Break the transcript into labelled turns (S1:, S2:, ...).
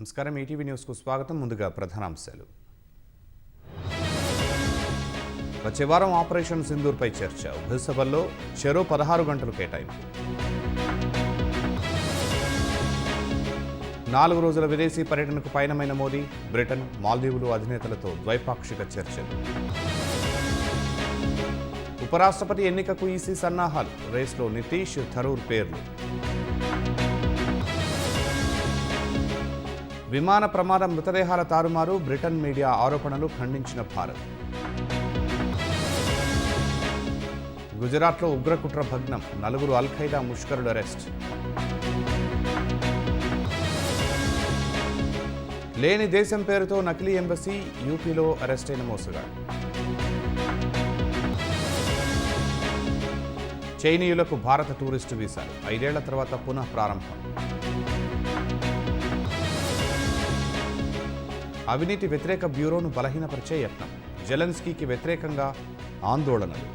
S1: నమస్కారం ఈటీవీ న్యూస్కు స్వాగతం. ముందుగా ప్రధానాంశాలు. వచ్చే వారం ఆపరేషన్ సింధూర్పై చర్చ. ఉభయ సభల్లో చెరో 16 గంటలు కేటాయింపు. 4 రోజుల విదేశీ పర్యటనకు పయనమైన మోదీ బ్రిటన్, మాల్దీవులు అధినేతలతో ద్వైపాక్షిక చర్చలు. ఉపరాష్ట్రపతి ఎన్నికకు ఈసీ సన్నాహాలు. రేస్లో నితీష్, థరూర్ పేర్లు. విమాన ప్రమాదం, మృతదేహాల తారుమారు, బ్రిటన్ మీడియా ఆరోపణలు ఖండించిన భారత్. గుజరాత్లో ఉగ్రకుట్ర భగ్నం, 4 అల్-ఖైదా ముష్కరుల అరెస్ట్. లేని దేశం పేరుతో నకిలీ ఎంబసీ, యూపీలో అరెస్టైన మోసగాడు. చైనీయులకు భారత టూరిస్టు వీసాలు 5 ఏళ్ల తర్వాత పునః ప్రారంభం. అవినీతి వ్యతిరేక బ్యూరోను బలహీనపరిచే యత్నం. జెలెన్స్కీకి వ్యతిరేకంగా ఆందోళనలు.